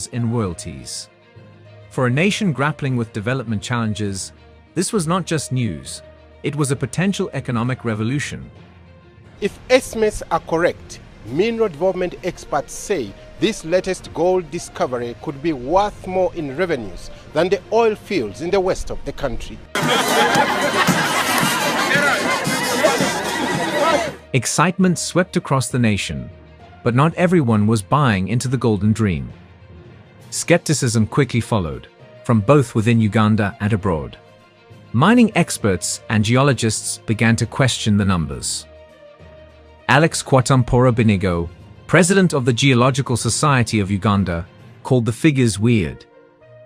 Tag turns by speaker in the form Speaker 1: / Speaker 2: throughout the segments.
Speaker 1: in royalties. For a nation grappling with development challenges, this was not just news, it was a potential economic revolution.
Speaker 2: If estimates are correct, mineral development experts say this latest gold discovery could be worth more in revenues than the oil fields in the west of the country.
Speaker 1: Excitement swept across the nation, but not everyone was buying into the golden dream. Skepticism quickly followed, from both within Uganda and abroad. Mining experts and geologists began to question the numbers. Alex Kwatampora Binigo, president of the Geological Society of Uganda, called the figures weird.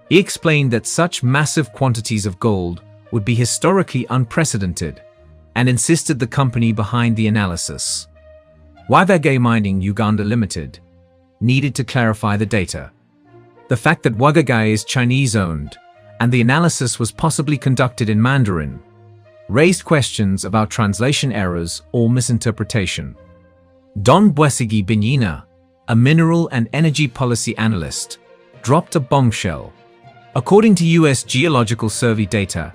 Speaker 1: He explained that such massive quantities of gold would be historically unprecedented, and insisted the company behind the analysis, Wagagai Mining Uganda Limited, needed to clarify the data. The fact that Wagagai is Chinese-owned, and the analysis was possibly conducted in Mandarin, raised questions about translation errors or misinterpretation. Don Bwesigi Binyina, a mineral and energy policy analyst, dropped a bombshell. According to U.S. Geological Survey data,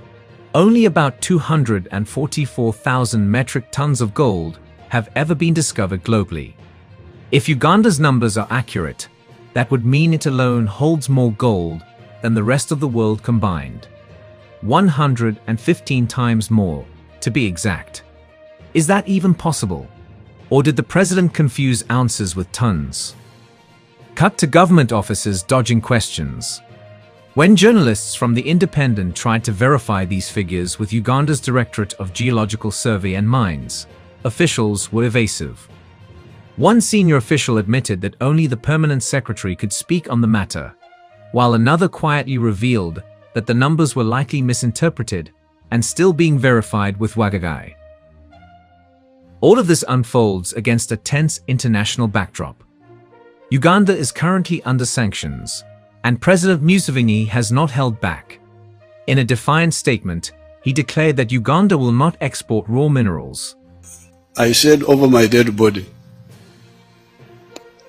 Speaker 1: only about 244,000 metric tons of gold have ever been discovered globally. If Uganda's numbers are accurate, that would mean it alone holds more gold than the rest of the world combined. 115 times more, to be exact. Is that even possible? Or did the president confuse ounces with tons? Cut to government officers dodging questions. When journalists from The Independent tried to verify these figures with Uganda's Directorate of Geological Survey and Mines, officials were evasive. One senior official admitted that only the permanent secretary could speak on the matter, while another quietly revealed that the numbers were likely misinterpreted and still being verified with Wagagai. All of this unfolds against a tense international backdrop. Uganda is currently under sanctions, and President Museveni has not held back. In a defiant statement, he declared that Uganda will not export raw minerals.
Speaker 3: I said over my dead body,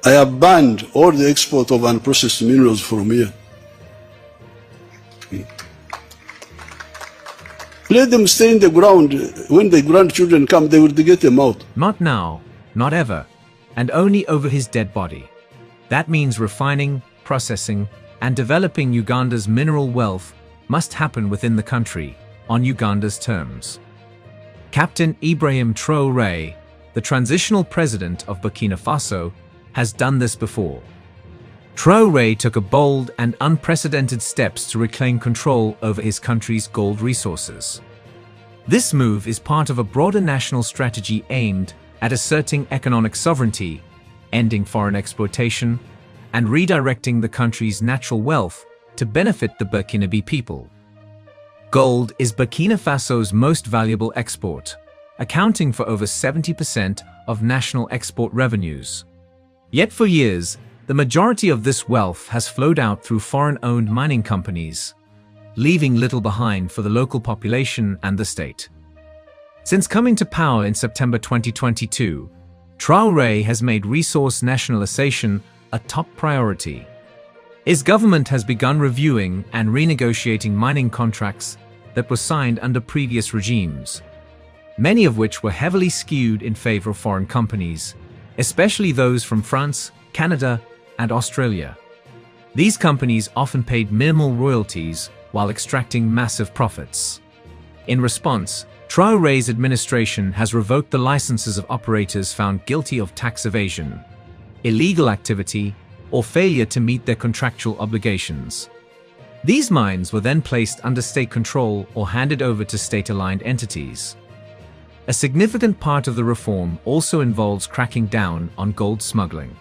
Speaker 3: I have banned all the export of unprocessed minerals from here. Let them stay in the ground. When the grandchildren come, they will get them out.
Speaker 1: Not now, not ever, and only over his dead body. That means refining, processing, and developing Uganda's mineral wealth must happen within the country, on Uganda's terms. Captain Ibrahim Traoré, the transitional president of Burkina Faso, has done this before. Traoré took a bold and unprecedented steps to reclaim control over his country's gold resources. This move is part of a broader national strategy aimed at asserting economic sovereignty, ending foreign exploitation, and redirecting the country's natural wealth to benefit the Burkinabe people. Gold is Burkina Faso's most valuable export, accounting for over 70% of national export revenues. Yet for years, the majority of this wealth has flowed out through foreign-owned mining companies, leaving little behind for the local population and the state. Since coming to power in September 2022, Traoré has made resource nationalization a top priority. His government has begun reviewing and renegotiating mining contracts that were signed under previous regimes, many of which were heavily skewed in favor of foreign companies, especially those from France, Canada, and Australia. These companies often paid minimal royalties while extracting massive profits. In response, Traoré's administration has revoked the licenses of operators found guilty of tax evasion, illegal activity, or failure to meet their contractual obligations. These mines were then placed under state control or handed over to state-aligned entities. A significant part of the reform also involves cracking down on gold smuggling.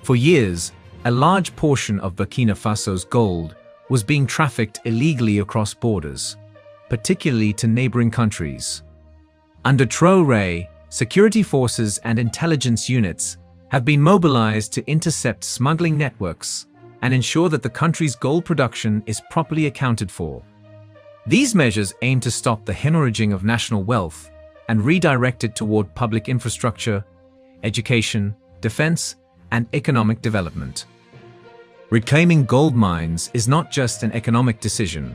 Speaker 1: For years, a large portion of Burkina Faso's gold was being trafficked illegally across borders, particularly to neighboring countries. Under Traoré, security forces and intelligence units have been mobilized to intercept smuggling networks and ensure that the country's gold production is properly accounted for. These measures aim to stop the hemorrhaging of national wealth and redirect it toward public infrastructure, education, defense, and economic development. Reclaiming gold mines is not just an economic decision,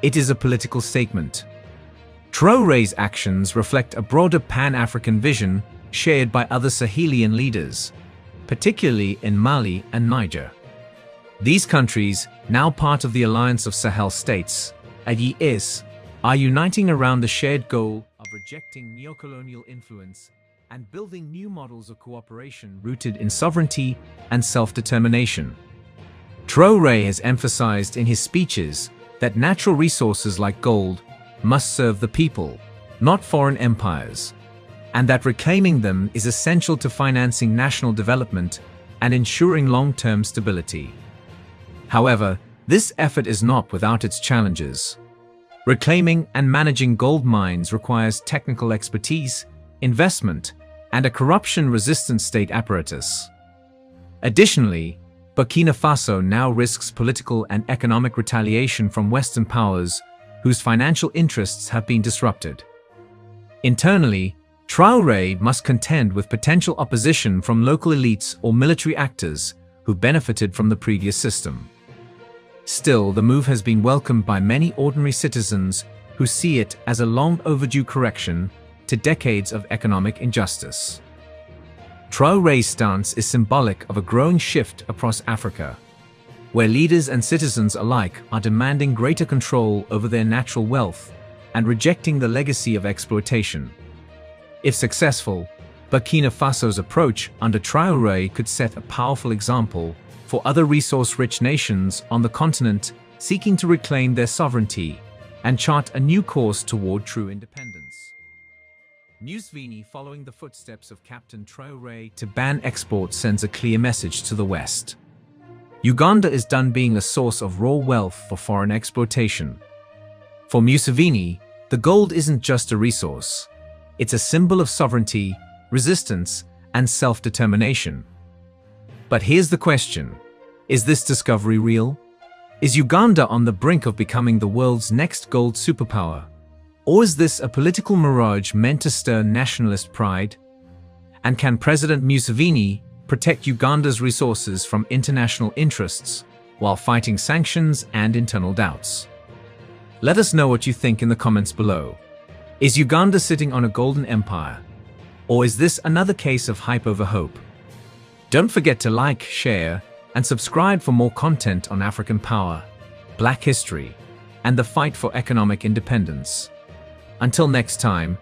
Speaker 1: it is a political statement. Traoré's actions reflect a broader Pan-African vision shared by other Sahelian leaders, particularly in Mali and Niger. These countries, now part of the Alliance of Sahel States, AES, are uniting around the shared goal of rejecting neocolonial influence and building new models of cooperation rooted in sovereignty and self-determination. Traoré has emphasized in his speeches that natural resources like gold must serve the people, not foreign empires, and that reclaiming them is essential to financing national development and ensuring long-term stability. However, this effort is not without its challenges. Reclaiming and managing gold mines requires technical expertise, investment, and a corruption-resistant state apparatus. Additionally, Burkina Faso now risks political and economic retaliation from Western powers whose financial interests have been disrupted. Internally, Traoré must contend with potential opposition from local elites or military actors who benefited from the previous system. Still, the move has been welcomed by many ordinary citizens who see it as a long overdue correction to decades of economic injustice. Traoré's stance is symbolic of a growing shift across Africa, where leaders and citizens alike are demanding greater control over their natural wealth and rejecting the legacy of exploitation. If successful, Burkina Faso's approach under Traoré could set a powerful example for other resource-rich nations on the continent seeking to reclaim their sovereignty and chart a new course toward true independence. Museveni, following the footsteps of Captain Traoré to ban exports, sends a clear message to the West. Uganda is done being a source of raw wealth for foreign exploitation. For Museveni, the gold isn't just a resource. It's a symbol of sovereignty, resistance, and self-determination. But here's the question. Is this discovery real? Is Uganda on the brink of becoming the world's next gold superpower? Or is this a political mirage meant to stir nationalist pride? And can President Museveni protect Uganda's resources from international interests while fighting sanctions and internal doubts? Let us know what you think in the comments below. Is Uganda sitting on a golden empire? Or is this another case of hype over hope? Don't forget to like, share, and subscribe for more content on African power, Black history, and the fight for economic independence. Until next time,